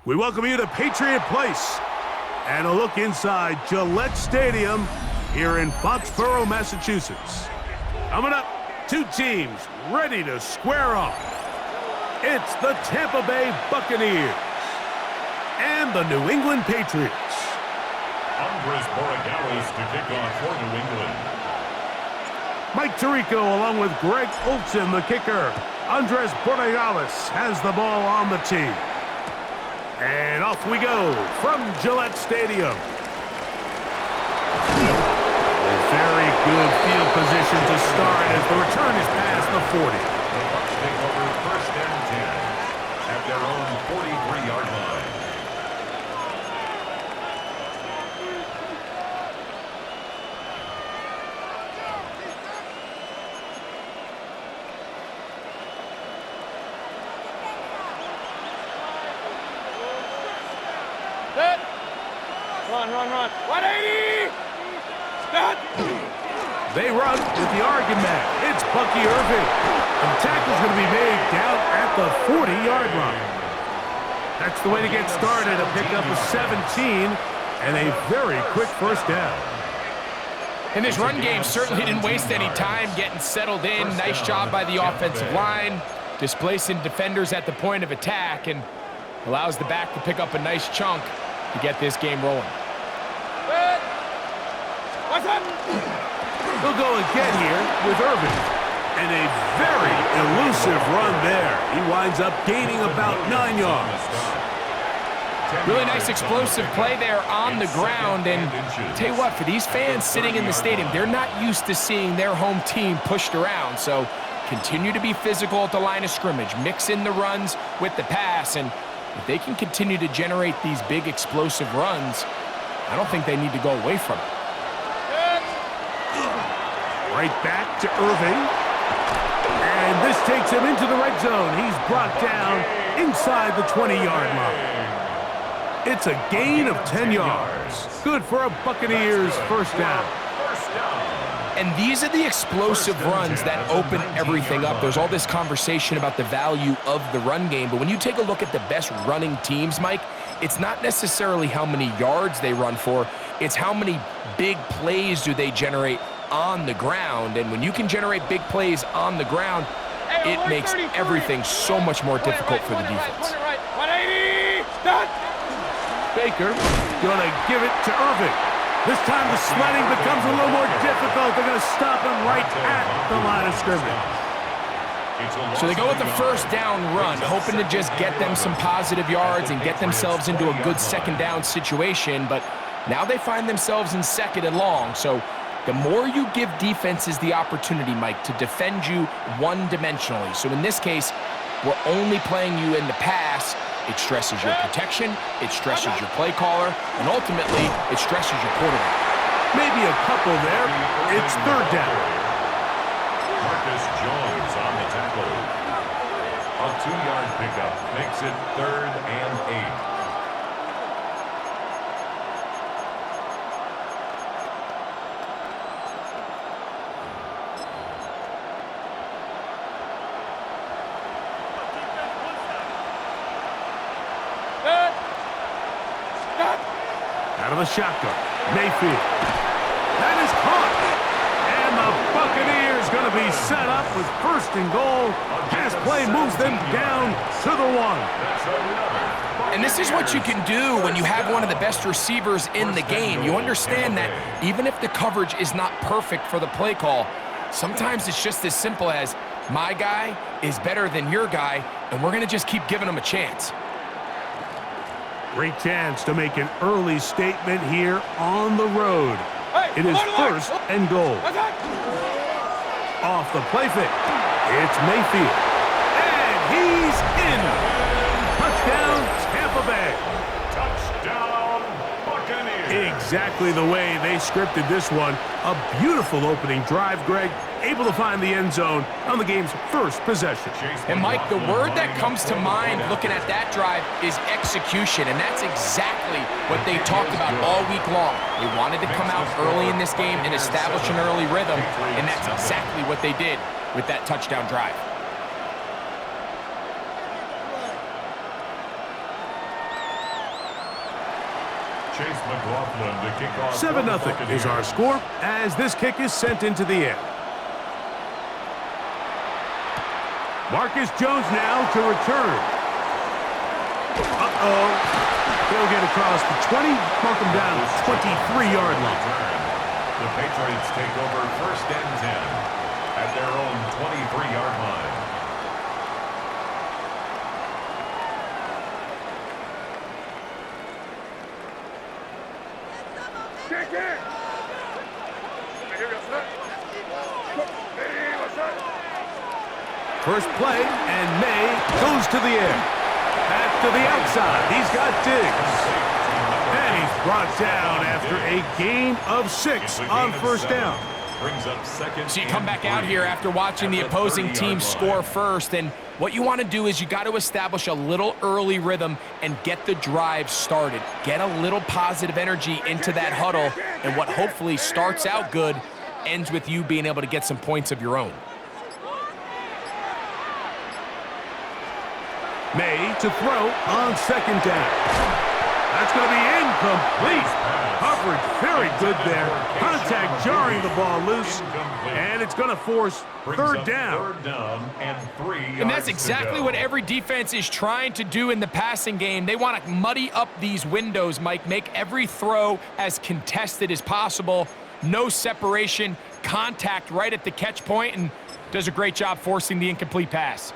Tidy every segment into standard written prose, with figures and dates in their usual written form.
We welcome you to Patriot Place and a look inside Gillette Stadium here in Foxborough, Massachusetts. Coming up, two teams ready to square off. It's the Tampa Bay Buccaneers and the New England Patriots. Andres Borregales to kick off for New England. Mike Tirico along with Greg Olson, the kicker. Andres Borregales has the ball on the tee. And off we go from Gillette Stadium. A very good field position to start as the return is past the 40. The Bucs take over first and 10 at their own 43-yard line. Run. 180! Stop! They run with the argument. It's Bucky Irving. And the tackle's going to be made down at the 40-yard line. That's the way to get started. A pickup of 17 and a very quick first down. And this run game certainly didn't waste any time getting settled in. Nice job by the offensive line, displacing defenders at the point of attack, and allows the back to pick up a nice chunk to get this game rolling. What's up? He'll go again here with Irving. And a very elusive run there. He winds up gaining about 9 yards. Really nice explosive play there on the ground. And tell you what, for these fans sitting in the stadium, they're not used to seeing their home team pushed around. So continue to be physical at the line of scrimmage. Mix in the runs with the pass. And if they can continue to generate these big explosive runs, I don't think they need to go away from it. Right back to Irving. And this takes him into the red zone. He's brought down inside the 20-yard line. It's a gain of 10 yards. Good for a Buccaneers first down. And these are the explosive runs that open everything up. There's all this conversation about the value of the run game, but when you take a look at the best running teams, Mike, it's not necessarily how many yards they run for, it's how many big plays do they generate on the ground. And when you can generate big plays on the ground, it makes everything so much more difficult for the defense. 180! Done! Baker gonna give it to Irving. This time the sledding becomes a little more difficult. They're gonna stop him right at the line of scrimmage. So they go with the first down run, hoping to just get them some positive yards and get themselves into a good second down situation, but now they find themselves in second and long. So the more you give defenses the opportunity, Mike, to defend you one-dimensionally. So in this case, we're only playing you in the pass. It stresses your protection, it stresses your play caller, and ultimately, it stresses your quarterback. Maybe a couple there. It's third down. Marcus Jones on the tackle. A 2-yard pickup makes it 3rd and 8. Out of the shotgun, Mayfield. That is caught. And the Buccaneers going to be set up with first and goal. Pass play moves them down to the 1. And this is what you can do when you have one of the best receivers in the game. You understand that even if the coverage is not perfect for the play call, sometimes it's just as simple as my guy is better than your guy, and we're going to just keep giving him a chance. Great chance to make an early statement here on the road. It is first and goal. Off the play fake. It's Mayfield. And he's in. Touchdown, Tampa Bay. Touchdown, Buccaneers. Exactly the way they scripted this one. A beautiful opening drive, Greg. Able to find the end zone on the game's first possession. And Mike, the word that comes to mind looking at that drive is execution, and that's exactly what they talked about all week long. They wanted to come out early in this game and establish an early rhythm, and that's exactly what they did with that touchdown drive. Chase McLaughlin to kick off. 7-0 is our score as this kick is sent into the air. Marcus Jones now to return. Uh-oh. He'll get across the 20, mark him down at 23-yard line. The Patriots take over 1st and 10 at their own 23-yard line. First play, and May goes to the air. Back to the outside. He's got Diggs. And he's brought down after a gain of 6 on 1st down. Brings up 2nd. So you come back out here after watching the opposing team score first, and what you want to do is you got to establish a little early rhythm and get the drive started. Get a little positive energy into that huddle, and what hopefully starts out good ends with you being able to get some points of your own. May to throw on 2nd down. That's going to be incomplete. Coverage very good there. Contact jarring the ball loose, and it's going to force 3rd down. 3rd down and 3 yards. And that's exactly what every defense is trying to do in the passing game. They want to muddy up these windows, Mike, make every throw as contested as possible. No separation, contact right at the catch point, and does a great job forcing the incomplete pass.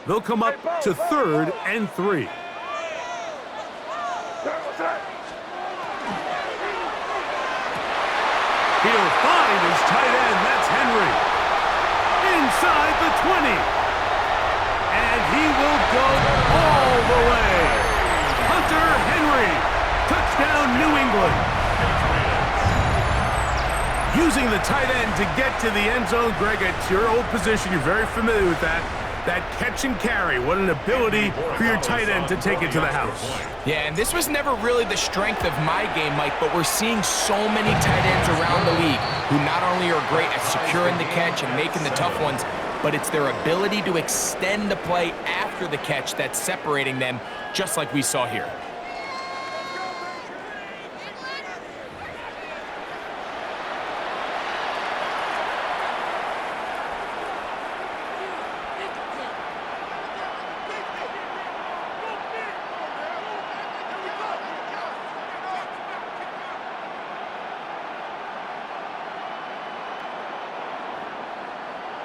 They'll come up to 3rd and 3. He'll find his tight end. That's Henry. Inside the 20. And he will go all the way. Hunter Henry. Touchdown, New England. Using the tight end to get to the end zone, Greg, it's your old position. You're very familiar with that. That catch and carry, what an ability for your tight end to take it to the house. Yeah, and this was never really the strength of my game, Mike, but we're seeing so many tight ends around the league who not only are great at securing the catch and making the tough ones, but it's their ability to extend the play after the catch that's separating them, just like we saw here.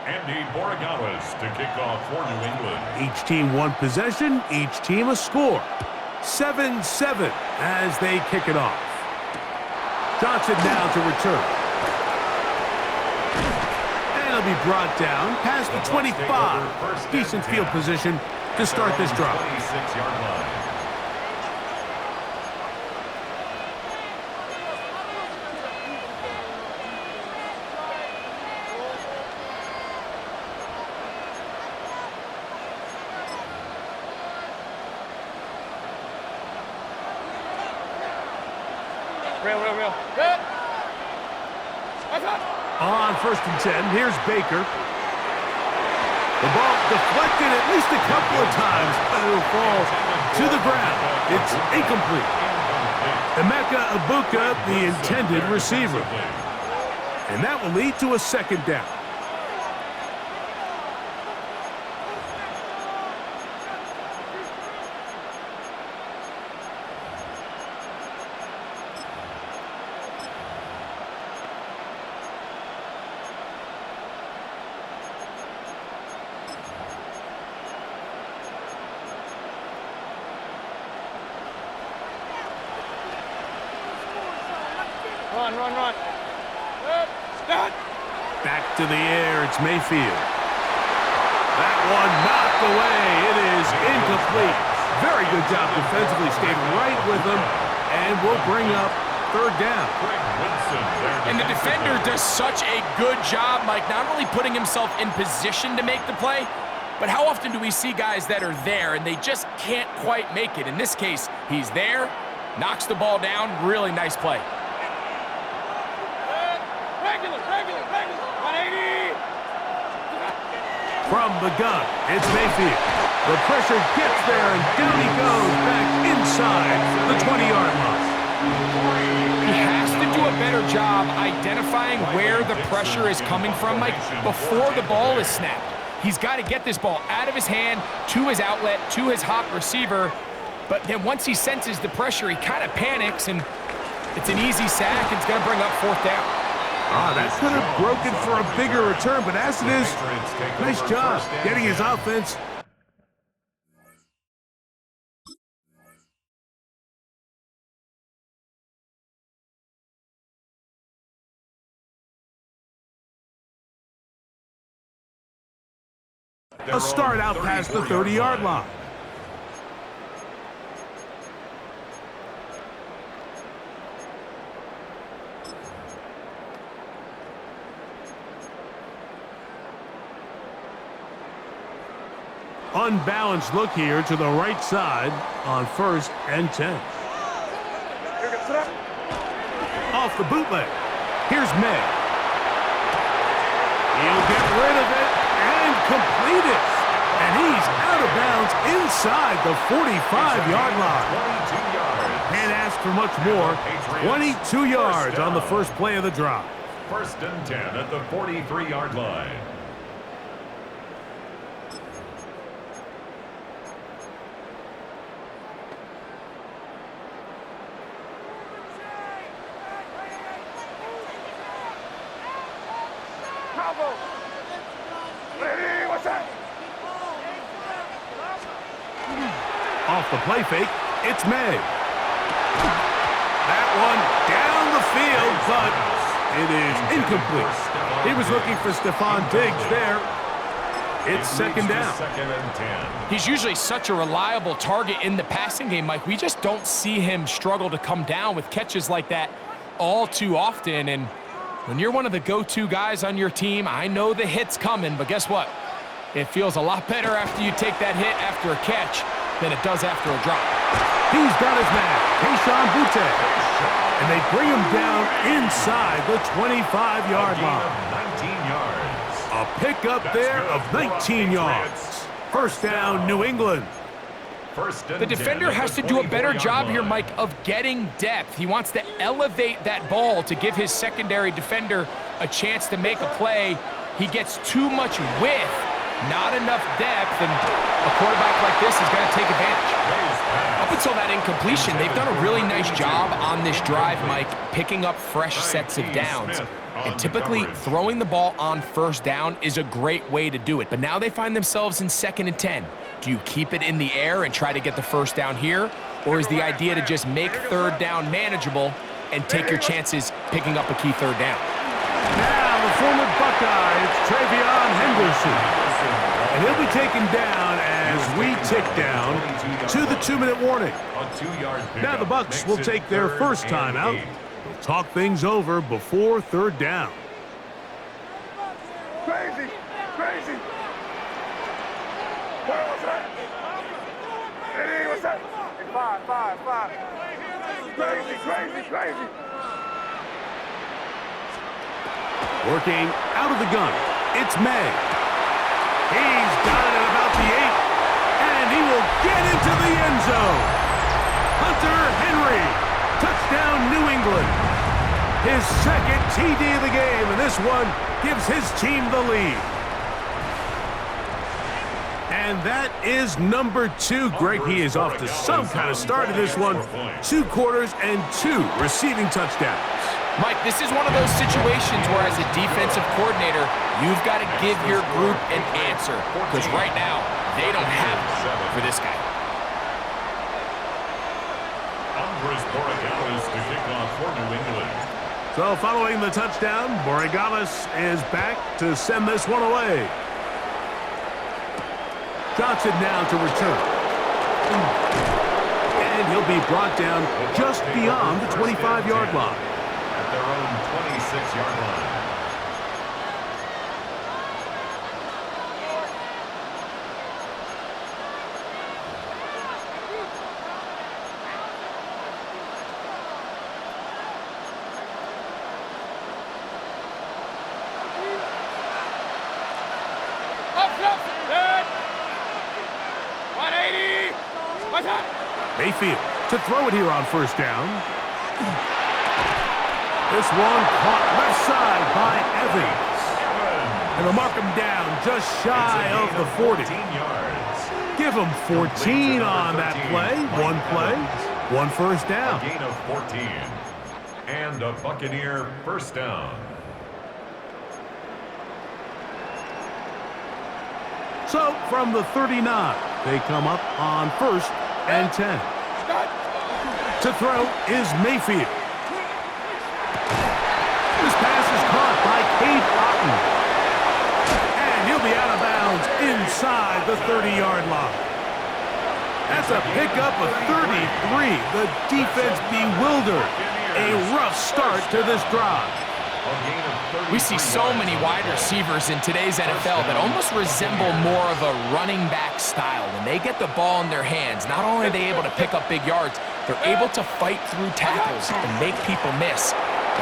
Andy Borregales to kick off for New England. Each team one possession, each team a score. 7-7 as they kick it off. Johnson now to return. And he'll be brought down past the 25. Decent field position to start this drive. 26-yard line. Real. Good. On 1st and 10, here's Baker. The ball deflected at least a couple of times, but it'll fall to the ground. It's incomplete. Emeka Ibuka, the intended receiver. And that will lead to a 2nd down. Run. Start. Back to the air, it's Mayfield. That one knocked away. It is incomplete. Very good job defensively. Stayed right with him, and will bring up 3rd down. And the defender does such a good job, Mike, not only putting himself in position to make the play, but how often do we see guys that are there and they just can't quite make it? In this case, he's there, knocks the ball down. Really nice play. Regular. 180. From the gun, it's Mayfield. The pressure gets there, and down he goes back inside the 20-yard line. He has to do a better job identifying where the pressure is coming from, Mike, before the ball is snapped. He's got to get this ball out of his hand, to his outlet, to his hot receiver. But then once he senses the pressure, he kind of panics, and it's an easy sack. It's going to bring up 4th down. That could have broken for a bigger return, but as it is, nice job getting his offense. A start out past the 30-yard line. Unbalanced look here to the right side on 1st and 10. Off the bootleg. Here's May. He'll get rid of it and complete it. And he's out of bounds inside the 45-yard line. Can't ask for much more. 22 yards on the first play of the drive. 1st and 10 at the 43-yard line. Off the play fake, it's May. That one down the field, but it is incomplete. He was looking for Stephon Diggs there. It's 2nd down. 2nd and 10. He's usually such a reliable target in the passing game, Mike. We just don't see him struggle to come down with catches like that all too often. And when you're one of the go-to guys on your team, I know the hit's coming, but guess what? It feels a lot better after you take that hit after a catch than it does after a drop. He's got his man, Keyshawn Boutte. And they bring him down inside the 25-yard line. 19 yards. A pickup there of 19 yards. 1st down, New England. The defender has to do a better job here, Mike, of getting depth. He wants to elevate that ball to give his secondary defender a chance to make a play. He gets too much width, not enough depth, and a quarterback like this is going to take advantage. Up until that incompletion, they've done a really nice job on this drive, Mike, picking up fresh sets of downs. And typically, throwing the ball on 1st down is a great way to do it. But now they find themselves in 2nd and 10. Do you keep it in the air and try to get the 1st down here? Or is the idea to just make 3rd down manageable and take your chances picking up a key 3rd down? Now the former Buckeye, it's Travion Henderson. And he'll be taken down as we tick down to the 2-minute warning. Now the Bucs will take their first time out. They'll talk things over before 3rd down. Crazy. What's that? Hey, what's that? Five. Crazy. Working out of the gun, it's May. He's got it at about the 8, and he will get into the end zone. Hunter Henry, touchdown New England. His 2nd TD of the game, and this one gives his team the lead. And that is number 2. Greg, he is off to some kind of start in this one. 2 quarters and 2 receiving touchdowns. Mike, this is one of those situations where as a defensive coordinator, you've got to give your group an answer. Because right now, they don't have it for this guy. To kick off for New England. So following the touchdown, Borregales is back to send this one away. Johnson now to return. And he'll be brought down just beyond the 25-yard line. At their own 26-yard line. Mayfield to throw it here on first down. This one caught left side by Evans. And they'll mark him down just shy of the 40. Give him 14 on that play. One first down. A gain of 14. And a Buccaneer first down. So from the 39, they come up on first and 10. To throw is Mayfield. This pass is caught by Cade Otton. And he'll be out of bounds inside the 30-yard line. That's a pickup of 33. The defense bewildered. A rough start to this drive. We see so many wide receivers in today's NFL that almost resemble more of a running back style. When they get the ball in their hands, not only are they able to pick up big yards, they're able to fight through tackles and make people miss.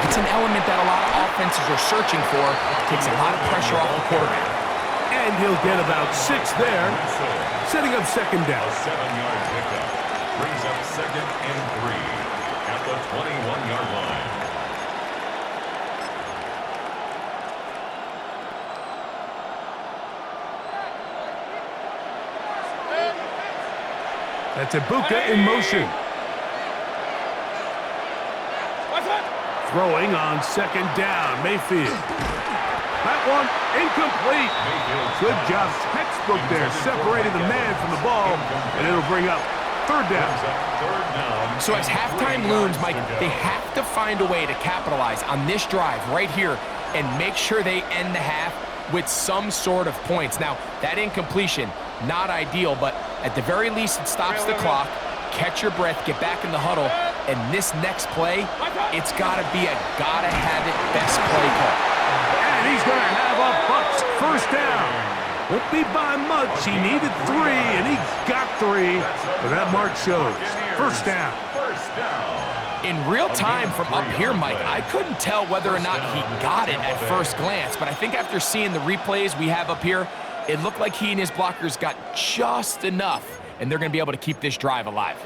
It's an element that a lot of offenses are searching for. Takes a lot of pressure off the quarterback. And he'll get about 6 there, setting up second down. 7-yard pickup brings up second and 3 at the 21-yard line. That's Ibuka in motion. Throwing on second down, Mayfield. That one incomplete. Good job, textbook there, separating the man from the ball, and it'll bring up third down. So as halftime looms, Mike, they have to find a way to capitalize on this drive right here and make sure they end the half with some sort of points. Now, that incompletion, not ideal, but at the very least, it stops the clock. Catch your breath, get back in the huddle, and this next play, it's got to be a gotta-have-it best play call. And he's going to have a Bucs first down. Won't be by much. He needed 3, and he got 3. But that mark shows. First down. In real time from up here, Mike, I couldn't tell whether or not he got it at first glance, but I think after seeing the replays we have up here, it looked like he and his blockers got just enough, and they're going to be able to keep this drive alive.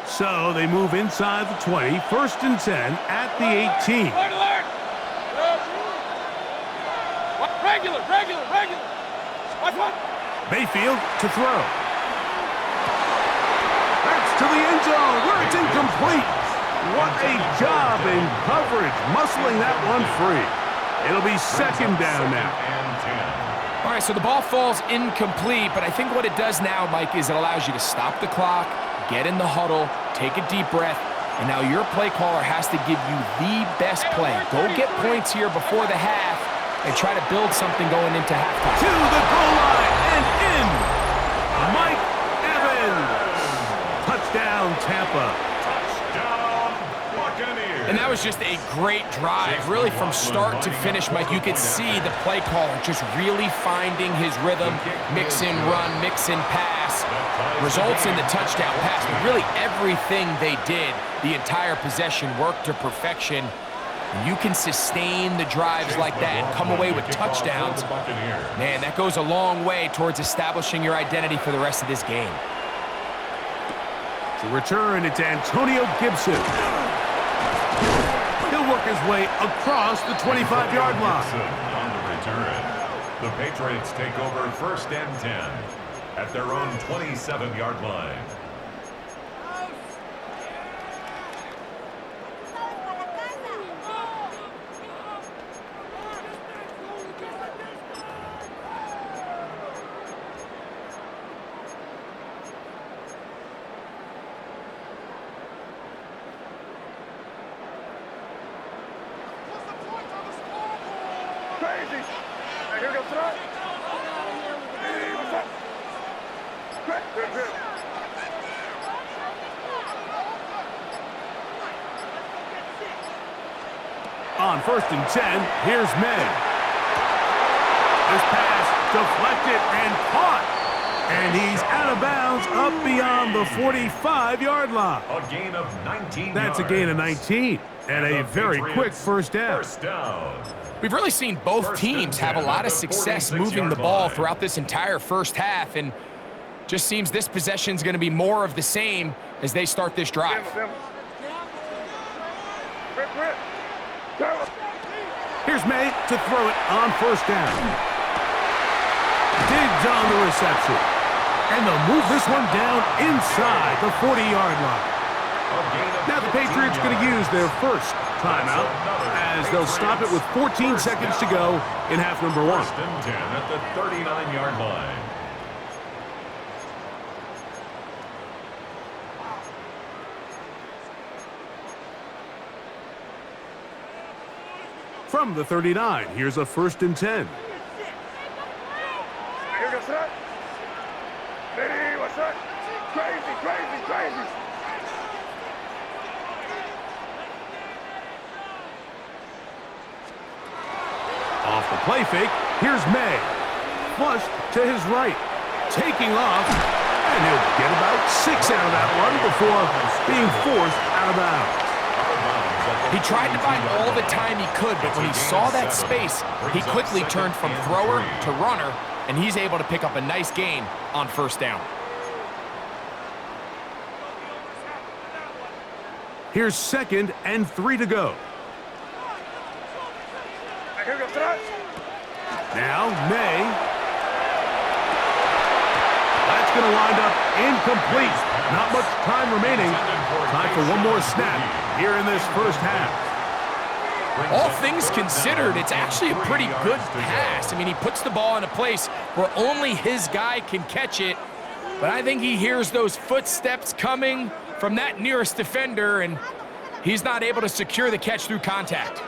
So they move inside the 20, first and 10 at the 18. Regular. Mayfield to throw. That's to the end zone where it's incomplete. What a job in coverage, muscling that one free. It'll be second down now. All right, so the ball falls incomplete, but I think what it does now, Mike, is it allows you to stop the clock, get in the huddle, take a deep breath, and now your play caller has to give you the best play. Go get points here before the half and try to build something going into halftime. To the goal line and in. Mike Evans. Touchdown, Tampa. And that was just a great drive, really from start to finish, Mike. You could see the play caller just really finding his rhythm, mix in run, mix in pass, results in the touchdown pass. But really everything they did, the entire possession worked to perfection. And you can sustain the drives like that and come away with touchdowns. Man, that goes a long way towards establishing your identity for the rest of this game. To return, it's Antonio Gibson. He'll work his way across the 25-yard line. On the return, the Patriots take over first and 10 at their own 27-yard line. Crazy. Hey, here goes tonight. Hey, what's up? Good. On first and 10, here's Messn. This pass deflected and caught. And he's out of bounds up beyond the 45-yard line. A gain of 19 That's a gain of 19 and a very quick first down. First down. We've really seen both teams have a lot of success moving the ball throughout this entire first half, and just seems this possession is going to be more of the same as they start this drive. Here's May to throw it on first down. Digs on the reception. And they'll move this one down inside the 40-yard line. Now the Patriots going to use their first timeout as they'll stop it with 14 seconds to go in half number 1. First and 10 at the 39-yard line. From the 39, here's a first and 10. Here goes that. Hey, what's that? Crazy, crazy, crazy. Off the play fake, here's May. Flush to his right. Taking off, and he'll get about 6 out of that one before being forced out of bounds. He tried to buy all the time he could, but when he saw that space, he quickly turned from thrower to runner, and he's able to pick up a nice gain on first down. Here's 2nd and 3 to go. Here goes that. Now, May. That's going to wind up incomplete. Not much time remaining. Time for one more snap here in this first half. All things considered, it's actually a pretty good pass. I mean, he puts the ball in a place where only his guy can catch it, but I think he hears those footsteps coming from that nearest defender, and he's not able to secure the catch through contact.